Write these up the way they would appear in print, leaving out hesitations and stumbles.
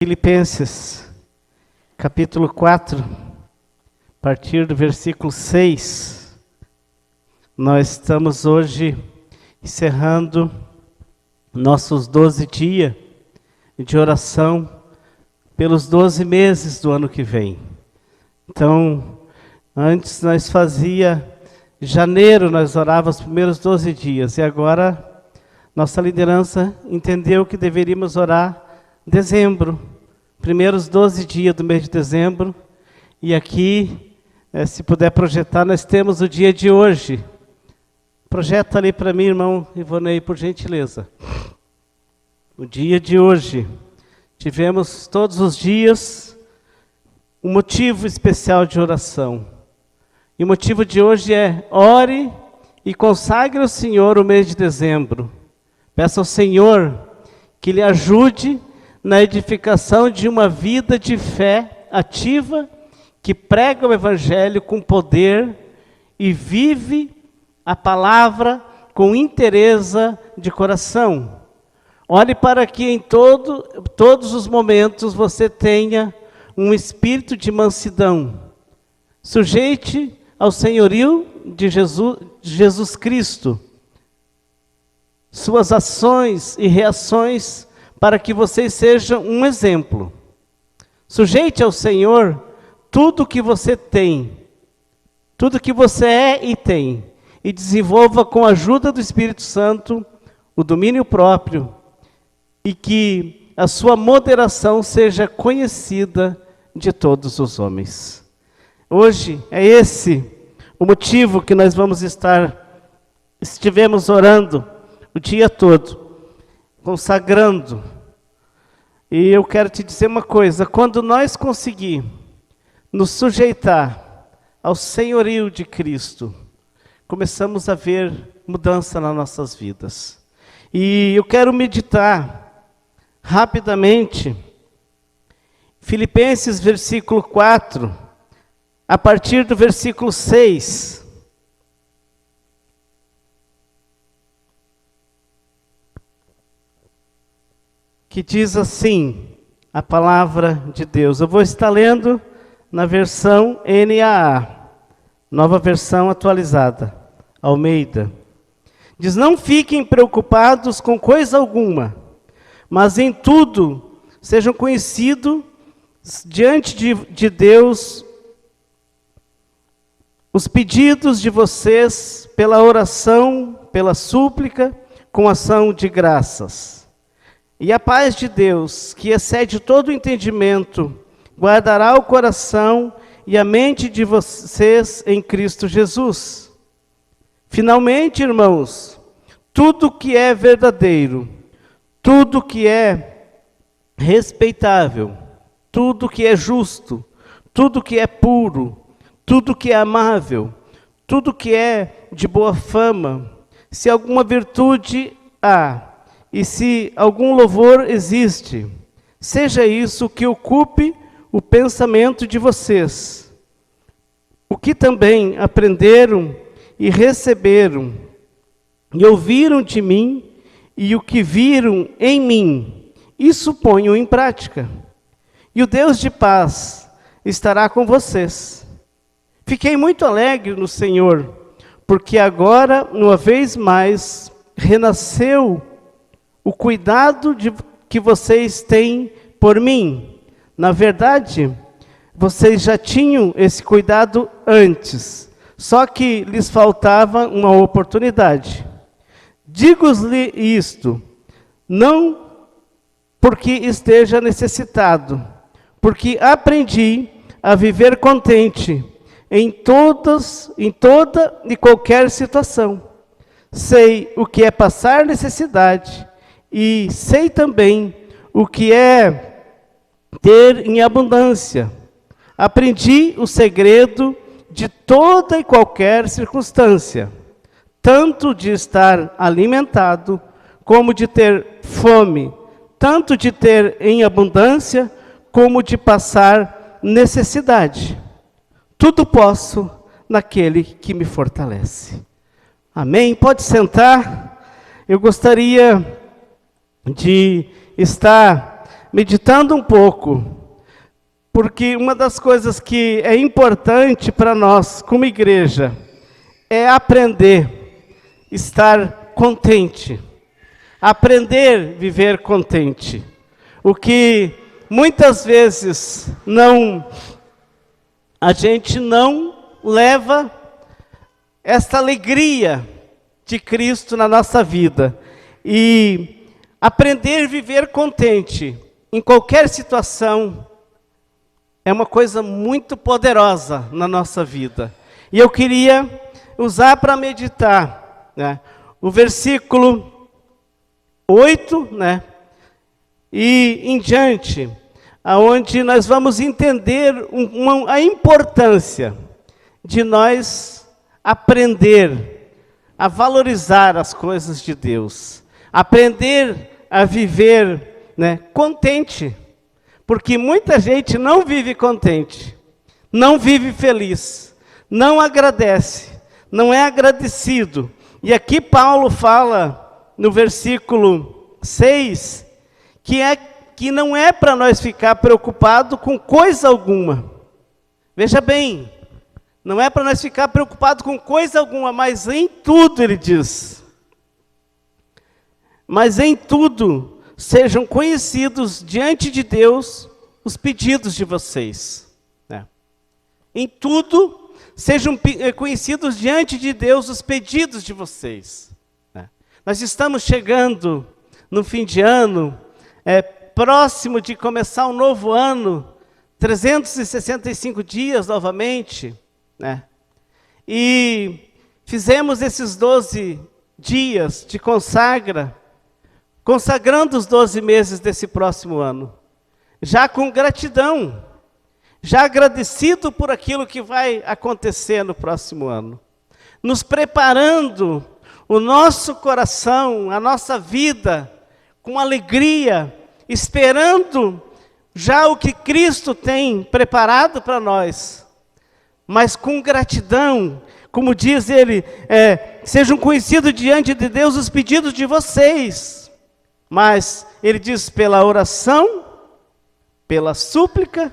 Filipenses, capítulo 4, a partir do versículo 6. Nós estamos hoje encerrando nossos 12 dias de oração pelos 12 meses do ano que vem. Então, antes nós fazia janeiro, nós orávamos os primeiros 12 dias, e agora nossa liderança entendeu que deveríamos orar dezembro, primeiros 12 dias do mês de dezembro. E aqui, se puder projetar, nós temos o dia de hoje. Projeta ali para mim, irmão Ivonei, por gentileza. O dia de hoje. Tivemos todos os dias um motivo especial de oração. E o motivo de hoje é: ore e consagre ao Senhor o mês de dezembro. Peça ao Senhor que lhe ajude na edificação de uma vida de fé ativa, que prega o Evangelho com poder e vive a palavra com inteireza de coração. Olhe para que em todos os momentos você tenha um espírito de mansidão. Sujeite ao senhorio de Jesus Cristo suas ações e reações, para que vocês sejam um exemplo. Sujeite ao Senhor tudo que você tem, tudo que você é e tem, e desenvolva com a ajuda do Espírito Santo o domínio próprio, e que a sua moderação seja conhecida de todos os homens. Hoje é esse o motivo que nós estivemos orando o dia todo, consagrando. E eu quero te dizer uma coisa: quando nós conseguir nos sujeitar ao senhorio de Cristo, começamos a ver mudança nas nossas vidas. E eu quero meditar rapidamente Filipenses versículo 4, a partir do versículo 6. Que diz assim, a palavra de Deus. Eu vou estar lendo na versão NAA, nova versão atualizada, Almeida. Diz: não fiquem preocupados com coisa alguma, mas em tudo sejam conhecidos diante de Deus os pedidos de vocês pela oração, pela súplica, com ação de graças. E a paz de Deus, que excede todo o entendimento, guardará o coração e a mente de vocês em Cristo Jesus. Finalmente, irmãos, tudo que é verdadeiro, tudo que é respeitável, tudo que é justo, tudo que é puro, tudo que é amável, tudo que é de boa fama, se alguma virtude há, e se algum louvor existe, seja isso que ocupe o pensamento de vocês. O que também aprenderam e receberam e ouviram de mim, e o que viram em mim, isso ponham em prática. E o Deus de paz estará com vocês. Fiquei muito alegre no Senhor, porque agora, uma vez mais, renasceu o cuidado que vocês têm por mim. Na verdade, vocês já tinham esse cuidado antes, só que lhes faltava uma oportunidade. Digo-lhe isto, não porque esteja necessitado, porque aprendi a viver contente em toda e qualquer situação. Sei o que é passar necessidade, e sei também o que é ter em abundância. Aprendi o segredo de toda e qualquer circunstância, tanto de estar alimentado, como de ter fome, tanto de ter em abundância, como de passar necessidade. Tudo posso naquele que me fortalece. Amém? Pode sentar. Eu gostaria de estar meditando um pouco, porque uma das coisas que é importante para nós, como igreja, é aprender a estar contente, aprender a viver contente. O que muitas vezes a gente não leva esta alegria de Cristo na nossa vida. E aprender a viver contente em qualquer situação é uma coisa muito poderosa na nossa vida. E eu queria usar para meditar, né, o versículo 8, né, e em diante, aonde nós vamos entender a importância de nós aprender a valorizar as coisas de Deus, aprender a viver, né, contente. Porque muita gente não vive contente, não vive feliz, não agradece, não é agradecido. E aqui Paulo fala no versículo 6, que não é para nós ficar preocupado com coisa alguma. Veja bem, não é para nós ficar preocupado com coisa alguma, mas em tudo, ele diz. Mas em tudo sejam conhecidos diante de Deus os pedidos de vocês. Né? Em tudo, sejam conhecidos diante de Deus os pedidos de vocês. Né? Nós estamos chegando no fim de ano, próximo de começar um novo ano, 365 dias novamente. Né? E fizemos esses 12 dias de consagrando os 12 meses desse próximo ano, já com gratidão, já agradecido por aquilo que vai acontecer no próximo ano, nos preparando o nosso coração, a nossa vida, com alegria, esperando já o que Cristo tem preparado para nós, mas com gratidão, como diz ele, sejam conhecidos diante de Deus os pedidos de vocês. Mas ele diz pela oração, pela súplica,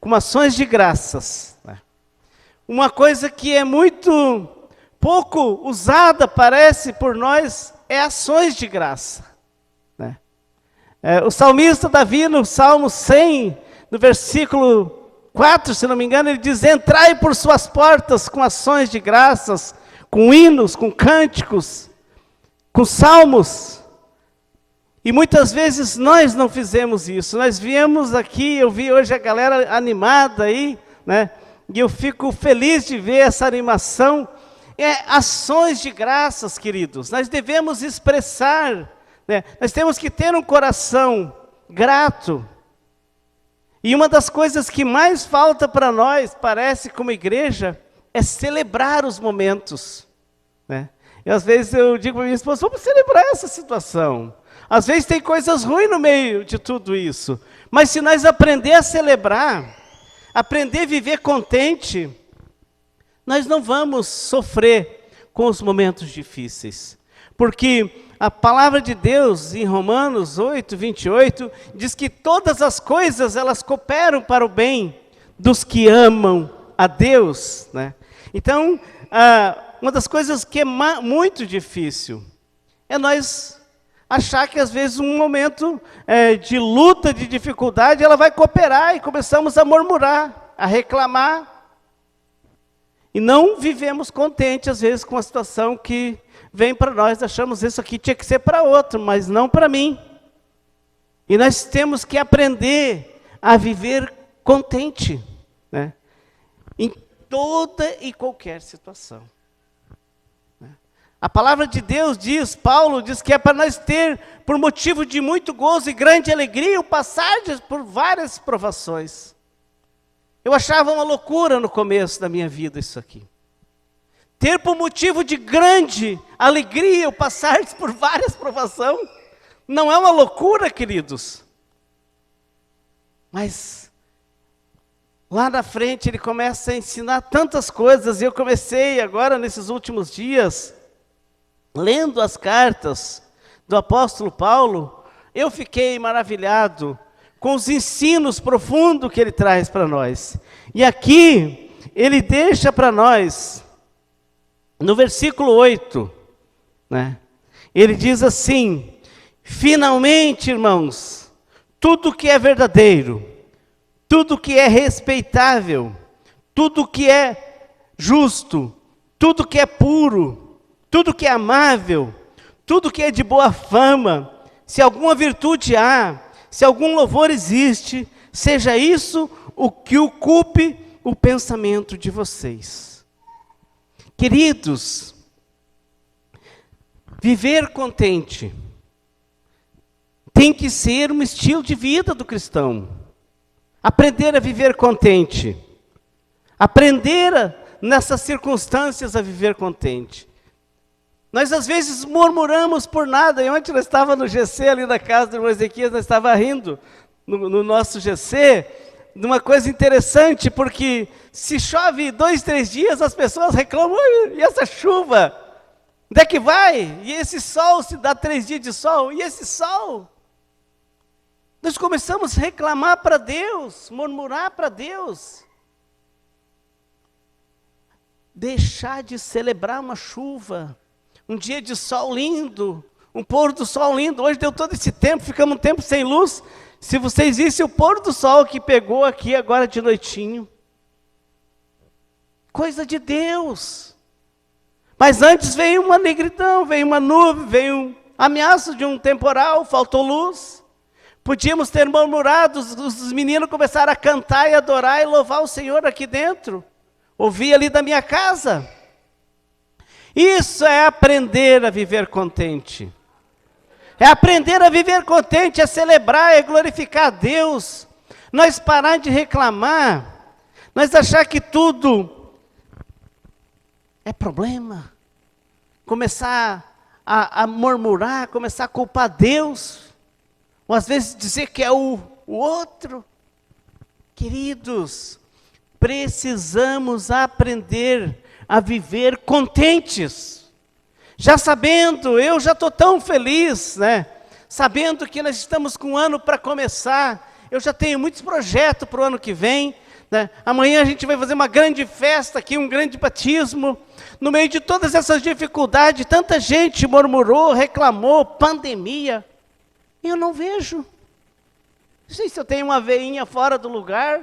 com ações de graças. Uma coisa que é muito pouco usada, parece, por nós, é ações de graça. O salmista Davi, no Salmo 100, no versículo 4, se não me engano, ele diz: entrai por suas portas com ações de graças, com hinos, com cânticos, com salmos. E muitas vezes nós não fizemos isso. Nós viemos aqui, eu vi hoje a galera animada aí, né? E eu fico feliz de ver essa animação. Ações de graças, queridos. Nós devemos expressar, né? Nós temos que ter um coração grato. E uma das coisas que mais falta para nós, parece, como igreja, é celebrar os momentos. Né? E às vezes eu digo para minha esposa: vamos celebrar essa situação. Às vezes tem coisas ruins no meio de tudo isso. Mas se nós aprender a celebrar, aprender a viver contente, nós não vamos sofrer com os momentos difíceis. Porque a palavra de Deus, em Romanos 8, 28, diz que todas as coisas, elas cooperam para o bem dos que amam a Deus. Né? Então, uma das coisas que é muito difícil é nós achar que às vezes um momento de luta, de dificuldade, ela vai cooperar e começamos a murmurar, a reclamar. E não vivemos contentes às vezes com a situação que vem para nós, achamos isso aqui tinha que ser para outro, mas não para mim. E nós temos que aprender a viver contente, né? Em toda e qualquer situação. A palavra de Deus diz, Paulo diz que é para nós ter, por motivo de muito gozo e grande alegria, o passar por várias provações. Eu achava uma loucura no começo da minha vida isso aqui. Ter por motivo de grande alegria o passar por várias provações, não é uma loucura, queridos? Mas lá na frente ele começa a ensinar tantas coisas, e eu comecei agora nesses últimos dias, lendo as cartas do apóstolo Paulo, eu fiquei maravilhado com os ensinos profundos que ele traz para nós. E aqui, ele deixa para nós, no versículo 8, né? Ele diz assim: finalmente, irmãos, tudo que é verdadeiro, tudo que é respeitável, tudo que é justo, tudo que é puro, tudo que é amável, tudo que é de boa fama, se alguma virtude há, se algum louvor existe, seja isso o que ocupe o pensamento de vocês. Queridos, viver contente tem que ser um estilo de vida do cristão. Aprender a viver contente. Nessas circunstâncias a viver contente. Nós às vezes murmuramos por nada. E ontem nós estávamos no GC ali na casa do irmão Ezequias, nós estávamos rindo no nosso GC, de uma coisa interessante, porque se chove 2, 3 dias, as pessoas reclamam: e essa chuva? Onde é que vai? E esse sol, se dá 3 dias de sol? E esse sol? Nós começamos a reclamar para Deus, murmurar para Deus. Deixar de celebrar uma chuva, um dia de sol lindo, um pôr do sol lindo. Hoje deu todo esse tempo, ficamos um tempo sem luz. Se vocês vissem o pôr do sol que pegou aqui agora de noitinho. Coisa de Deus. Mas antes veio uma negridão, veio uma nuvem, veio ameaça de um temporal, faltou luz. Podíamos ter murmurado, os meninos começaram a cantar e adorar e louvar o Senhor aqui dentro. Ouvi ali da minha casa. Isso é aprender a viver contente. É aprender a viver contente, é celebrar, é glorificar a Deus. Nós parar de reclamar, nós achar que tudo é problema. Começar a murmurar, começar a culpar Deus. Ou às vezes dizer que é o outro. Queridos, precisamos aprender a viver contentes. Já sabendo, eu já estou tão feliz, né? Sabendo que nós estamos com um ano para começar. Eu já tenho muitos projetos para o ano que vem, né? Amanhã a gente vai fazer uma grande festa aqui, um grande batismo. No meio de todas essas dificuldades, tanta gente murmurou, reclamou, pandemia. Eu não vejo. Não sei se eu tenho uma veinha fora do lugar.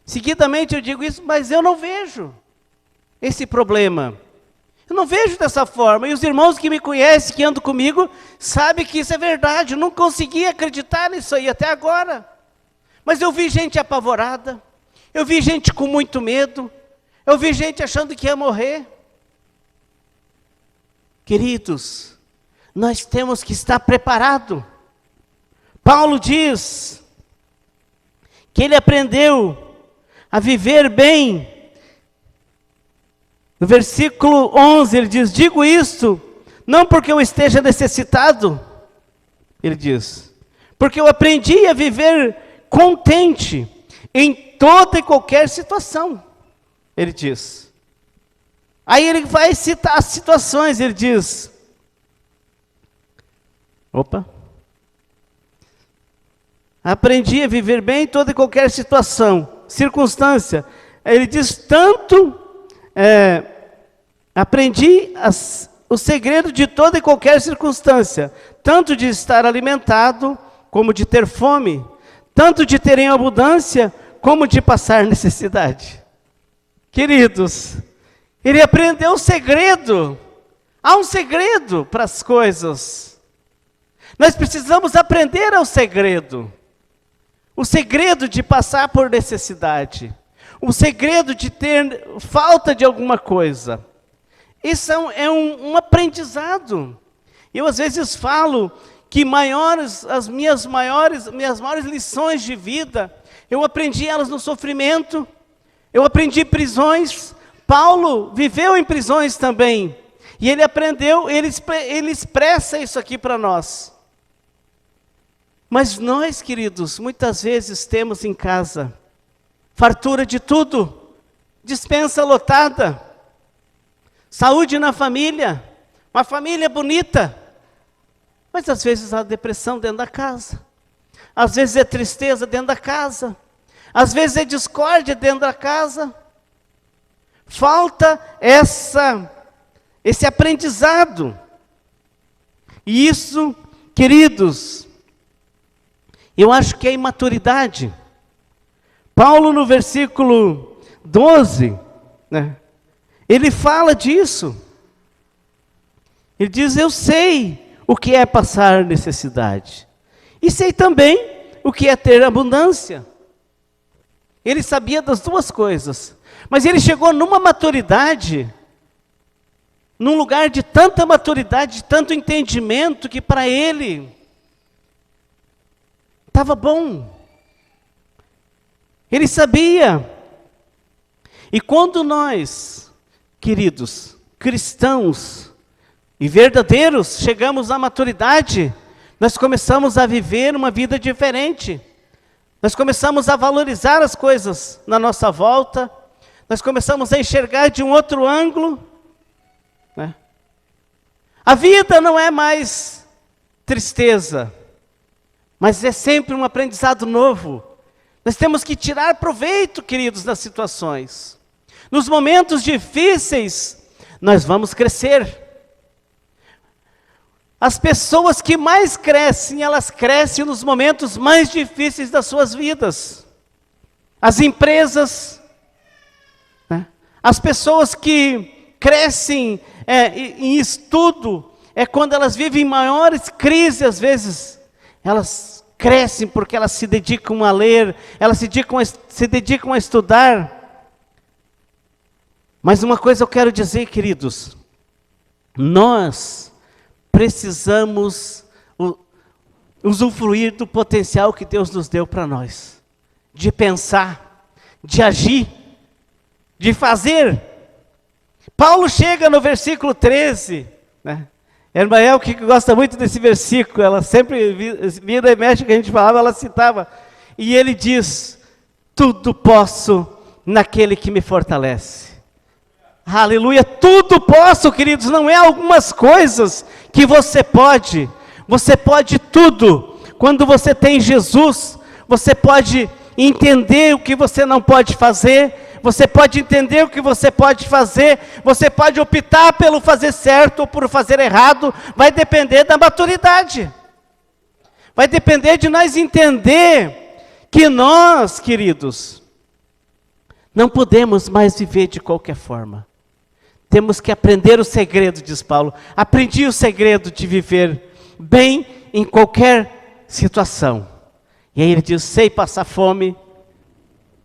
Seguidamente eu digo isso, mas eu não vejo esse problema. Eu não vejo dessa forma. E os irmãos que me conhecem, que andam comigo, sabem que isso é verdade. Eu não consegui acreditar nisso aí até agora. Mas eu vi gente apavorada. Eu vi gente com muito medo. Eu vi gente achando que ia morrer. Queridos, nós temos que estar preparados. Paulo diz que ele aprendeu a viver bem. No versículo 11 ele diz: digo isto, não porque eu esteja necessitado, ele diz, porque eu aprendi a viver contente em toda e qualquer situação, ele diz. Aí ele vai citar as situações, ele diz, aprendi a viver bem em toda e qualquer situação, circunstância. Ele diz tanto... aprendi o segredo de toda e qualquer circunstância, tanto de estar alimentado, como de ter fome, tanto de ter em abundância, como de passar necessidade. Queridos, ele aprendeu o segredo. Há um segredo para as coisas. Nós precisamos aprender ao segredo. O segredo de passar por necessidade. O segredo de ter falta de alguma coisa. Isso é um aprendizado. Eu às vezes falo que as minhas maiores lições de vida, eu aprendi elas no sofrimento, eu aprendi prisões. Paulo viveu em prisões também. E ele aprendeu, ele expressa isso aqui para nós. Mas nós, queridos, muitas vezes temos em casa fartura de tudo, despensa lotada, saúde na família, uma família bonita, mas às vezes há depressão dentro da casa. às vezes é tristeza dentro da casa, às vezes é discórdia dentro da casa. Falta esse aprendizado. E isso, queridos, eu acho que é imaturidade. Paulo, no versículo 12, né, ele fala disso. Ele diz: eu sei o que é passar necessidade, e sei também o que é ter abundância. Ele sabia das duas coisas, mas ele chegou numa maturidade, num lugar de tanta maturidade, de tanto entendimento, que para ele estava bom. Ele sabia. E quando nós, queridos, cristãos e verdadeiros, chegamos à maturidade, nós começamos a viver uma vida diferente. Nós começamos a valorizar as coisas na nossa volta, nós começamos a enxergar de um outro ângulo, né? A vida não é mais tristeza, mas é sempre um aprendizado novo. Nós temos que tirar proveito, queridos, das situações. Nos momentos difíceis, nós vamos crescer. As pessoas que mais crescem, elas crescem nos momentos mais difíceis das suas vidas. As empresas, né? As pessoas que crescem em estudo, é quando elas vivem maiores crises, às vezes. Elas crescem porque elas se dedicam a ler, elas se dedicam a estudar. Mas uma coisa eu quero dizer, queridos, nós precisamos usufruir do potencial que Deus nos deu para nós, de pensar, de agir, de fazer. Paulo chega no versículo 13, né? A irmã El, que gosta muito desse versículo, ela sempre, vira e mexe que a gente falava, ela citava, e ele diz: tudo posso naquele que me fortalece. Aleluia, tudo posso, queridos, não é algumas coisas que você pode tudo. Quando você tem Jesus, você pode entender o que você não pode fazer, você pode entender o que você pode fazer, você pode optar pelo fazer certo ou por fazer errado, vai depender da maturidade, vai depender de nós entender que nós, queridos, não podemos mais viver de qualquer forma. Temos que aprender o segredo, diz Paulo. Aprendi o segredo de viver bem em qualquer situação. E aí ele diz: sei passar fome,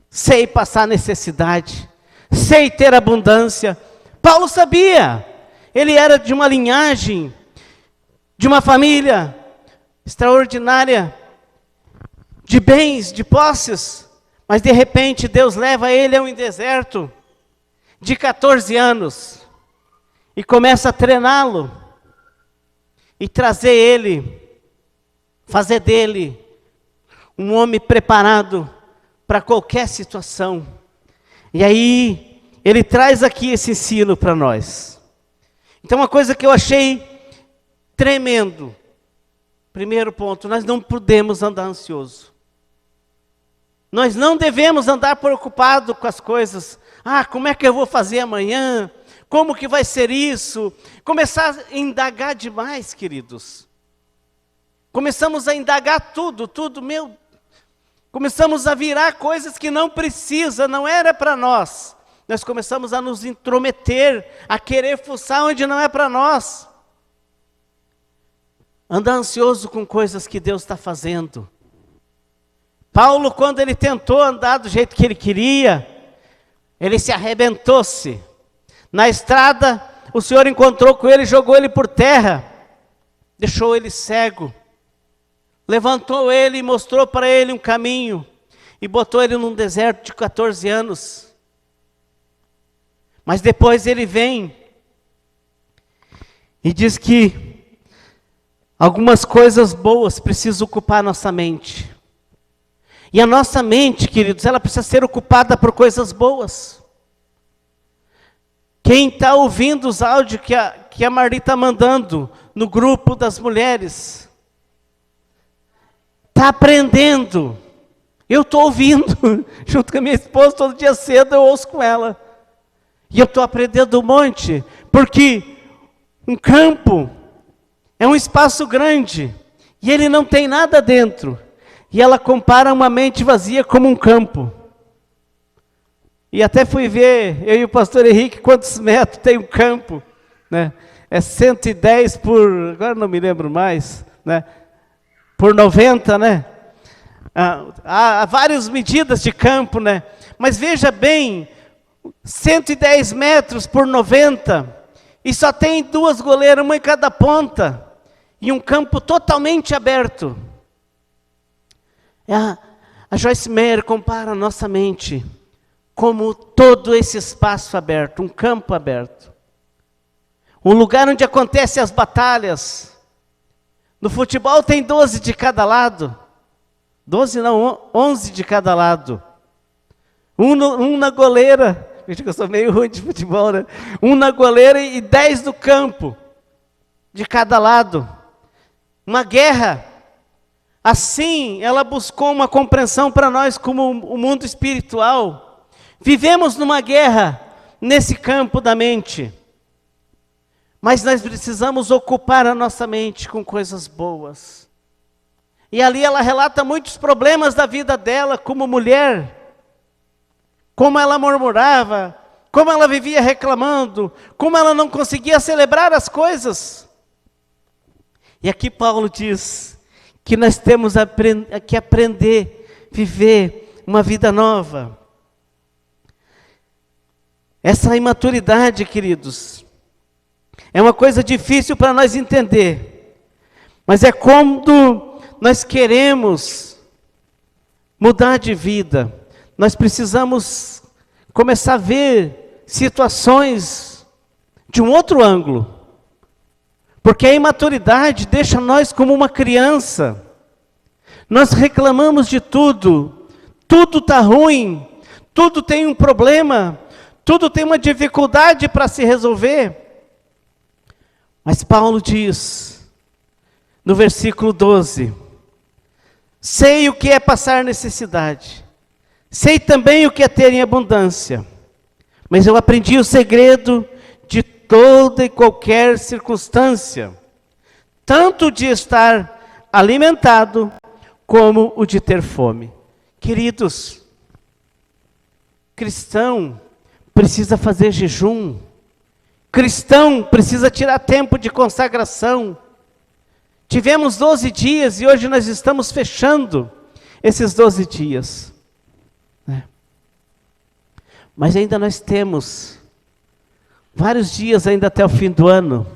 sei passar necessidade, sei ter abundância. Paulo sabia. Ele era de uma linhagem, de uma família extraordinária, de bens, de posses. Mas de repente Deus leva ele a um deserto de 14 anos, e começa a treiná-lo, e trazer ele, fazer dele um homem preparado para qualquer situação. E aí, ele traz aqui esse ensino para nós. Então, uma coisa que eu achei tremendo, primeiro ponto, nós não podemos andar ansioso. Nós não devemos andar preocupado com as coisas. Como é que eu vou fazer amanhã? Como que vai ser isso? Começar a indagar demais, queridos. Começamos a indagar tudo, começamos a virar coisas que não precisa, não era para nós. Nós começamos a nos intrometer, a querer fuçar onde não é para nós. Andar ansioso com coisas que Deus está fazendo. Paulo, quando ele tentou andar do jeito que ele queria, ele se arrebentou-se. Na estrada, o Senhor encontrou com ele, jogou ele por terra, deixou ele cego, levantou ele e mostrou para ele um caminho, e botou ele num deserto de 14 anos. Mas depois ele vem e diz que algumas coisas boas precisam ocupar nossa mente. E a nossa mente, queridos, ela precisa ser ocupada por coisas boas. Quem está ouvindo os áudios que a Marli está mandando no grupo das mulheres, está aprendendo. Eu estou ouvindo, junto com a minha esposa, todo dia cedo eu ouço com ela. E eu estou aprendendo um monte, porque um campo é um espaço grande, e ele não tem nada dentro. E ela compara uma mente vazia como um campo. E até fui ver, eu e o pastor Henrique, quantos metros tem um campo, né? É 110 por, agora não me lembro mais, né? Por 90, né? Há várias medidas de campo, né? Mas veja bem, 110 metros por 90, e só tem 2 goleiras, uma em cada ponta, e um campo totalmente aberto. A Joyce Meyer compara a nossa mente como todo esse espaço aberto, um campo aberto. Um lugar onde acontecem as batalhas. No futebol tem 12 de cada lado. 12 não, 11 de cada lado. Um na goleira. Veja que eu sou meio ruim de futebol, né? Um na goleira e 10 no campo. De cada lado. Uma guerra. Assim, ela buscou uma compreensão para nós como o mundo espiritual. Vivemos numa guerra nesse campo da mente. Mas nós precisamos ocupar a nossa mente com coisas boas. E ali ela relata muitos problemas da vida dela como mulher. Como ela murmurava, como ela vivia reclamando, como ela não conseguia celebrar as coisas. E aqui Paulo diz que nós temos que aprender a viver uma vida nova. Essa imaturidade, queridos, é uma coisa difícil para nós entender, mas é quando nós queremos mudar de vida, nós precisamos começar a ver situações de um outro ângulo, porque a imaturidade deixa nós como uma criança, nós reclamamos de tudo, tudo está ruim, tudo tem um problema, tudo tem uma dificuldade para se resolver. Mas Paulo diz, no versículo 12, sei o que é passar necessidade, sei também o que é ter em abundância, mas eu aprendi o segredo de toda e qualquer circunstância, tanto de estar alimentado, como o de ter fome. Queridos, cristão precisa fazer jejum, cristão precisa tirar tempo de consagração. Tivemos 12 dias e hoje nós estamos fechando esses 12 dias. Mas ainda nós temos vários dias ainda até o fim do ano.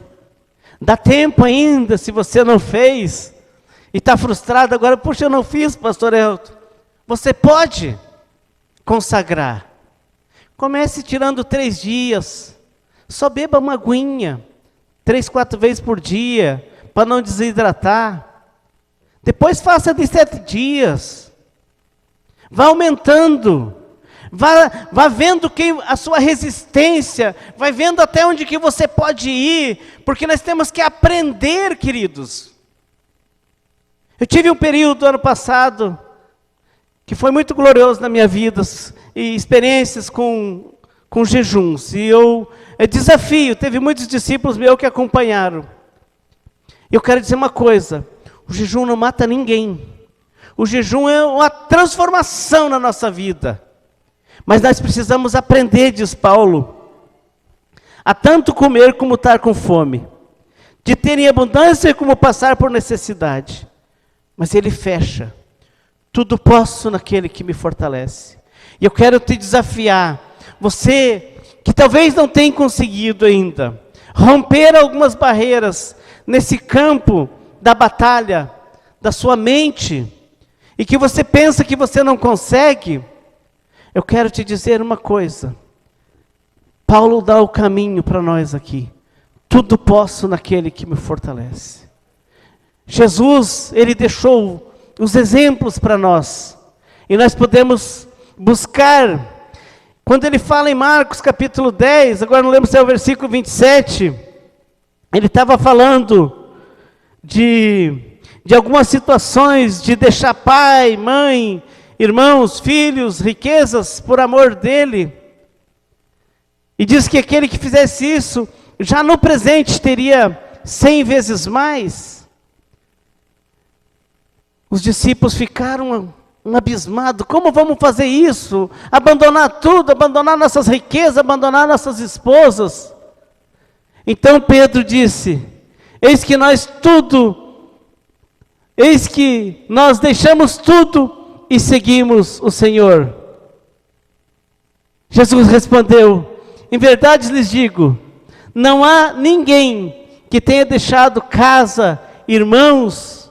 Dá tempo ainda, se você não fez, e está frustrado agora, puxa, eu não fiz, pastor Elton. Você pode consagrar. Comece tirando 3 dias. Só beba uma aguinha, 3, 4 vezes por dia, para não desidratar. Depois faça de 7 dias. Vá aumentando. Vá vendo a sua resistência. Vai vendo até onde que você pode ir. Porque nós temos que aprender, queridos. Eu tive um período ano passado que foi muito glorioso na minha vida, e experiências com jejuns, e desafio, teve muitos discípulos meus que acompanharam. Eu quero dizer uma coisa, o jejum não mata ninguém, o jejum é uma transformação na nossa vida, mas nós precisamos aprender, diz Paulo, a tanto comer como estar com fome, de ter em abundância como passar por necessidade, mas ele fecha, tudo posso naquele que me fortalece. E eu quero te desafiar, você que talvez não tenha conseguido ainda, romper algumas barreiras nesse campo da batalha, da sua mente, e que você pensa que você não consegue, eu quero te dizer uma coisa, Paulo dá o caminho para nós aqui, tudo posso naquele que me fortalece. Jesus, ele deixou os exemplos para nós, e nós podemos buscar, quando ele fala em Marcos capítulo 10, agora não lembro se é o versículo 27, ele estava falando de algumas situações, de deixar pai, mãe, irmãos, filhos, riquezas, por amor dele. E diz que aquele que fizesse isso, já no presente teria 100 vezes mais. Os discípulos ficaram abismados. Como vamos fazer isso? Abandonar tudo, abandonar nossas riquezas, abandonar nossas esposas. Então Pedro disse, eis que nós deixamos tudo e seguimos o Senhor. Jesus respondeu, em verdade lhes digo, não há ninguém que tenha deixado casa, irmãos,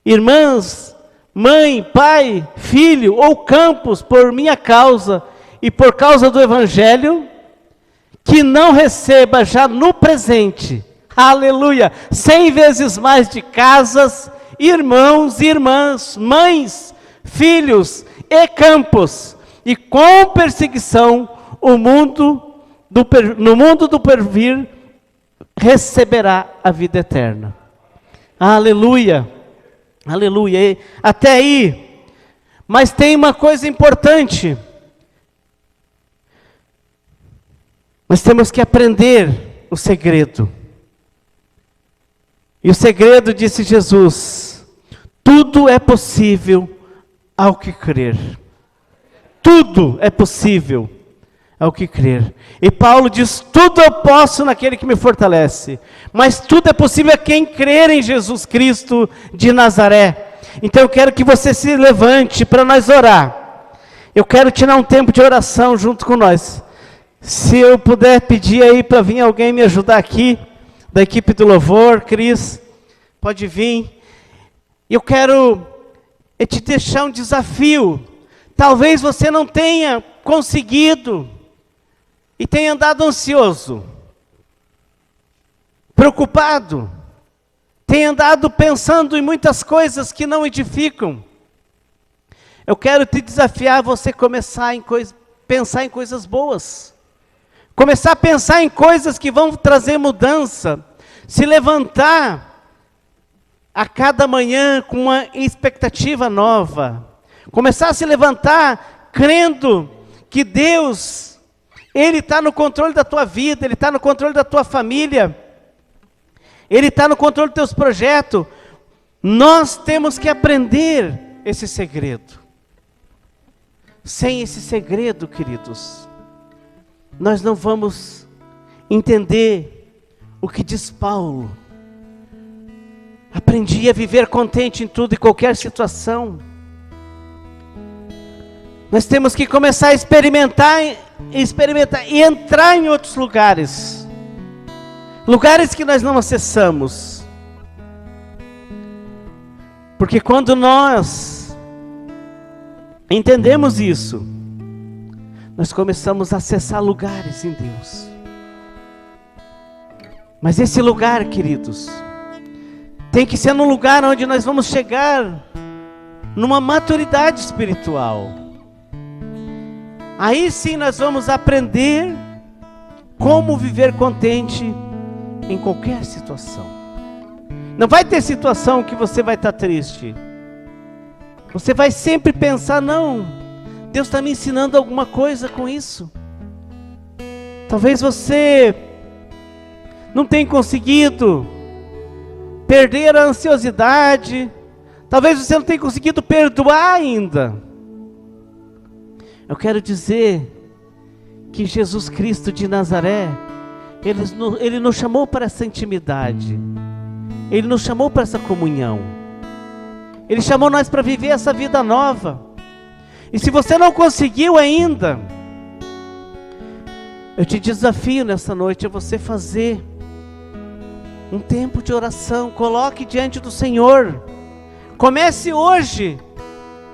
irmãs, mãe, pai, filho ou campos por minha causa e por causa do Evangelho, que não receba já no presente, aleluia, 100 vezes mais de casas, irmãos, irmãs, mães, filhos e campos, e com perseguição no mundo do porvir receberá a vida eterna. Aleluia, aleluia. E até aí, mas tem uma coisa importante. Nós temos que aprender o segredo. E o segredo, disse Jesus, tudo é possível ao que crer. Tudo é possível ao que crer. E Paulo diz, tudo eu posso naquele que me fortalece. Mas tudo é possível a quem crer em Jesus Cristo de Nazaré. Então eu quero que você se levante para nós orar. Eu quero tirar um tempo de oração junto com nós. Se eu puder pedir aí para vir alguém me ajudar aqui, da equipe do louvor, Cris, pode vir. Eu quero te deixar um desafio. Talvez você não tenha conseguido e tenha andado ansioso, preocupado, tenha andado pensando em muitas coisas que não edificam. Eu quero te desafiar a você começar pensar em coisas boas. Começar a pensar em coisas que vão trazer mudança. Se levantar a cada manhã com uma expectativa nova. Começar a se levantar crendo que Deus, Ele está no controle da tua vida, Ele está no controle da tua família, Ele está no controle dos teus projetos. Nós temos que aprender esse segredo. Sem esse segredo, queridos, nós não vamos entender o que diz Paulo. Aprendi a viver contente em tudo e qualquer situação. Nós temos que começar a experimentar e entrar em outros lugares. Lugares que nós não acessamos. Porque quando nós entendemos isso, nós começamos a acessar lugares em Deus. Mas esse lugar, queridos, tem que ser num lugar onde nós vamos chegar numa maturidade espiritual. Aí sim nós vamos aprender como viver contente em qualquer situação. Não vai ter situação que você vai estar triste. Você vai sempre pensar, não, Deus está me ensinando alguma coisa com isso. Talvez você não tenha conseguido perder a ansiosidade. Talvez você não tenha conseguido perdoar ainda. Eu quero dizer que Jesus Cristo de Nazaré, Ele nos chamou para essa intimidade. Ele nos chamou para essa comunhão. Ele chamou nós para viver essa vida nova. E se você não conseguiu ainda, eu te desafio nessa noite a você fazer um tempo de oração. Coloque diante do Senhor. Comece hoje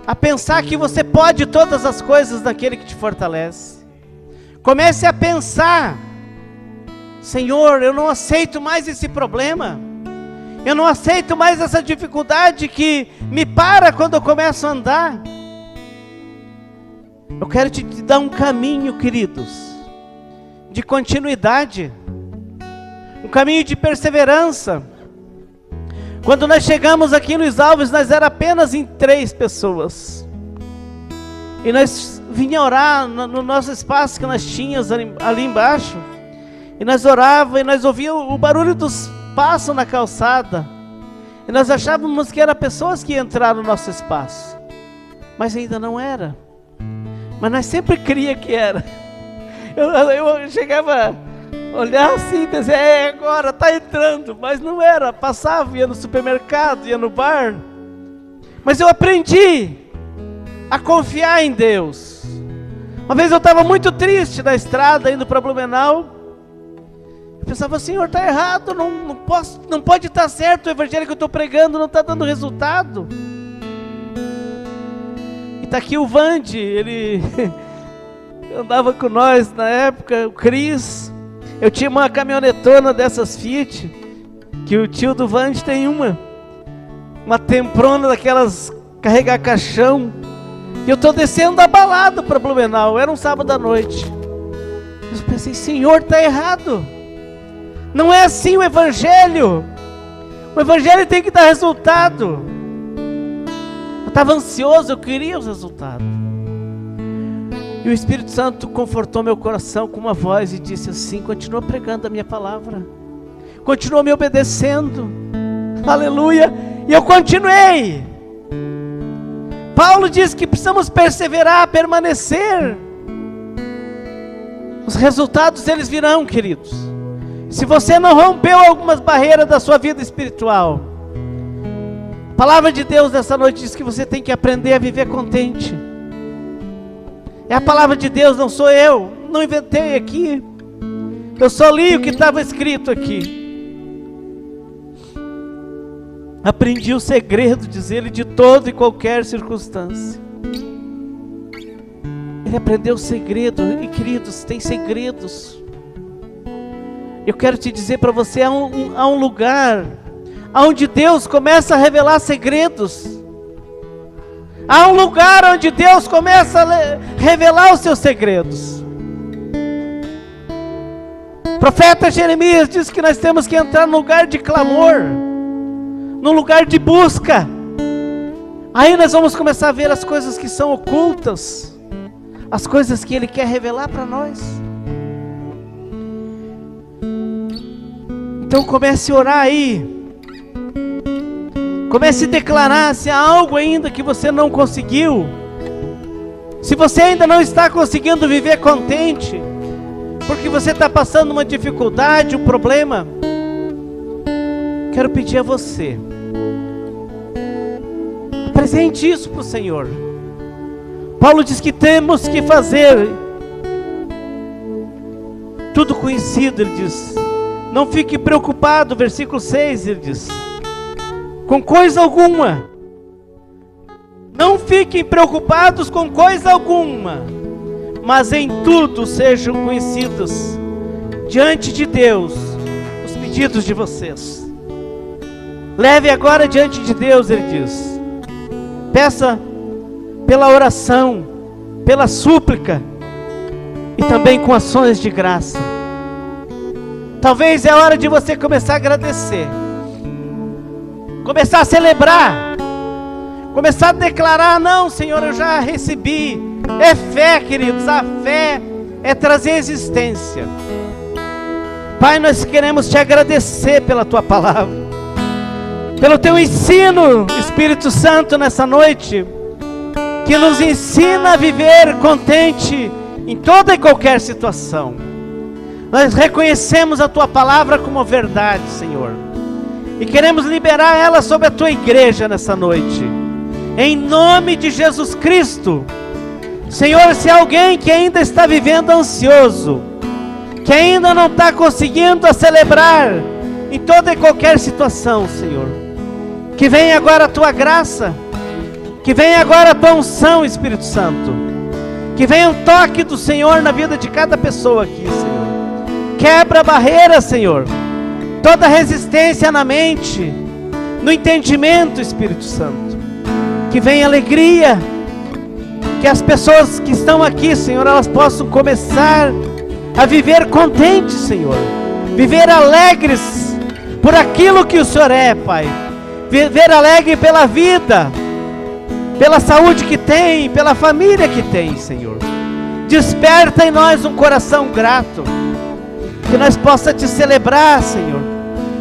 a pensar que você pode todas as coisas daquele que te fortalece. Comece a pensar, Senhor, eu não aceito mais esse problema. Eu não aceito mais essa dificuldade que me para quando eu começo a andar. Eu quero te dar um caminho, queridos, de continuidade, um caminho de perseverança. Quando nós chegamos aqui em Luiz Alves, nós era apenas em 3 pessoas. E nós vinha orar no nosso espaço que nós tínhamos ali embaixo. E nós orávamos e nós ouvíamos o barulho dos passos na calçada. E nós achávamos que eram pessoas que entraram no nosso espaço. Mas ainda não era. Mas nós sempre cria que era. Eu chegava a olhar assim e dizer, agora está entrando. Mas não era, passava, ia no supermercado, ia no bar. Mas eu aprendi a confiar em Deus. Uma vez eu estava muito triste na estrada, indo para Blumenau. Eu pensava, Senhor, está errado, não pode estar certo, o evangelho que eu estou pregando não está dando resultado. E está aqui o Vande, ele andava com nós na época, o Cris. Eu tinha uma caminhonetona dessas Fiat, que o tio do Vande tem uma temprona daquelas carregar caixão. E eu estou descendo abalado para Blumenau, era um sábado à noite. Eu pensei, Senhor, está errado. Não é assim o evangelho. O evangelho tem que dar resultado. Eu estava ansioso, eu queria os resultados. E o Espírito Santo confortou meu coração com uma voz e disse assim, continua pregando a minha palavra. Continua me obedecendo. Aleluia. E eu continuei. Paulo diz que precisamos perseverar, permanecer. Os resultados eles virão, queridos. Se você não rompeu algumas barreiras da sua vida espiritual, a palavra de Deus nessa noite diz que você tem que aprender a viver contente. É a palavra de Deus, não sou eu, não inventei aqui. Eu só li o que estava escrito aqui. Aprendi o segredo, diz ele, de toda e qualquer circunstância. Ele aprendeu o segredo, e queridos, tem segredos. Eu quero te dizer para você, há um lugar onde Deus começa a revelar segredos. Há um lugar onde Deus começa a revelar os seus segredos. O profeta Jeremias diz que nós temos que entrar num lugar de clamor, num lugar de busca. Aí nós vamos começar a ver as coisas que são ocultas, as coisas que Ele quer revelar para nós. Então comece a orar aí. Comece a declarar se há algo ainda que você não conseguiu. Se você ainda não está conseguindo viver contente, porque você está passando uma dificuldade, um problema, quero pedir a você, apresente isso para o Senhor. Paulo diz que temos que fazer tudo conhecido, ele diz. Não fique preocupado, versículo 6, ele diz, com coisa alguma. Não fiquem preocupados com coisa alguma, mas em tudo sejam conhecidos diante de Deus os pedidos de vocês. Leve agora diante de Deus, ele diz. Peça pela oração, pela súplica e também com ações de graça. Talvez é hora de você começar a agradecer, começar a celebrar, começar a declarar, não, Senhor, eu já recebi. É fé, queridos, a fé é trazer existência. Pai, nós queremos te agradecer pela tua palavra, pelo teu ensino, Espírito Santo, nessa noite, que nos ensina a viver contente em toda e qualquer situação. Nós reconhecemos a tua palavra como verdade, Senhor, e queremos liberar ela sobre a tua igreja nessa noite, em nome de Jesus Cristo. Senhor, se há alguém que ainda está vivendo ansioso, que ainda não está conseguindo celebrar em toda e qualquer situação, Senhor, que venha agora a tua graça, que venha agora a tua unção, Espírito Santo, que venha um toque do Senhor na vida de cada pessoa aqui, Senhor. Quebra a barreira, Senhor, toda resistência na mente, no entendimento, Espírito Santo, que venha alegria, que as pessoas que estão aqui, Senhor, elas possam começar a viver contentes, Senhor, viver alegres por aquilo que o Senhor é, Pai, viver alegre pela vida, pela saúde que tem, pela família que tem, Senhor. Desperta em nós um coração grato, que nós possa te celebrar, Senhor.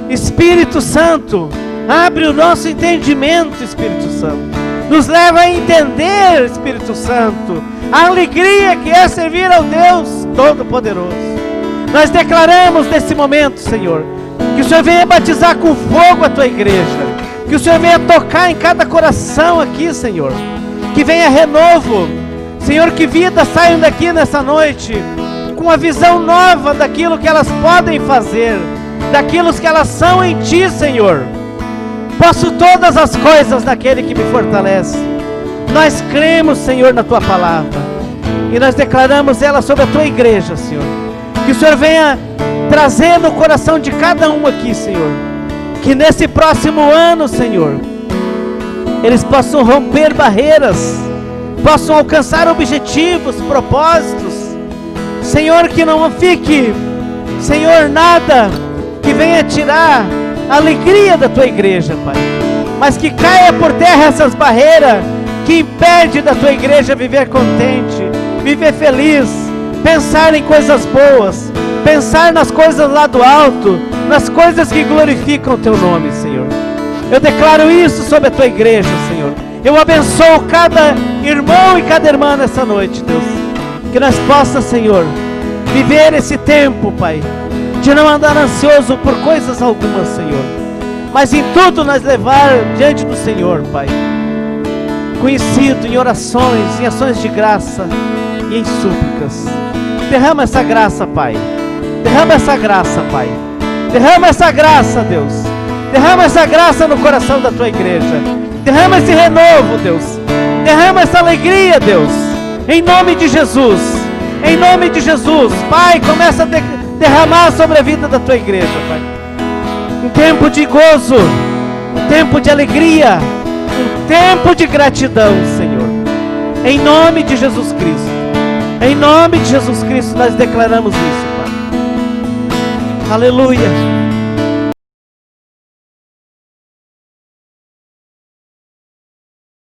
Espírito Santo, abre o nosso entendimento, Espírito Santo. Nos leva a entender, Espírito Santo, a alegria que é servir ao Deus Todo-Poderoso. Nós declaramos nesse momento, Senhor, que o Senhor venha batizar com fogo a tua igreja, que o Senhor venha tocar em cada coração aqui, Senhor, que venha renovo, Senhor, que vidas saiam daqui nessa noite com a visão nova daquilo que elas podem fazer, daquilo que elas são em Ti, Senhor. Posso todas as coisas naquele que me fortalece. Nós cremos, Senhor, na Tua palavra, e nós declaramos ela sobre a Tua igreja, Senhor. Que o Senhor venha trazer no coração de cada um aqui, Senhor, que nesse próximo ano, Senhor, eles possam romper barreiras, possam alcançar objetivos, propósitos, Senhor, que não fique, Senhor, nada que venha tirar a alegria da Tua igreja, Pai, mas que caia por terra essas barreiras que impedem da Tua igreja viver contente, viver feliz, pensar em coisas boas, pensar nas coisas lá do alto, nas coisas que glorificam o Teu nome, Senhor. Eu declaro isso sobre a Tua igreja, Senhor. Eu abençoo cada irmão e cada irmã nessa noite, Deus. Que nós possamos, Senhor, viver esse tempo, Pai, de não andar ansioso por coisas algumas, Senhor, mas em tudo nós levar diante do Senhor, Pai, conhecido em orações, em ações de graça e em súplicas. Derrama essa graça, Pai. Derrama essa graça, Pai. Derrama essa graça, Deus. Derrama essa graça no coração da Tua igreja. Derrama esse renovo, Deus. Derrama essa alegria, Deus. Em nome de Jesus. Em nome de Jesus. Pai, começa a derramar sobre a vida da Tua igreja, Pai. Um tempo de gozo, um tempo de alegria, um tempo de gratidão, Senhor. Em nome de Jesus Cristo. Em nome de Jesus Cristo nós declaramos isso, Pai. Aleluia.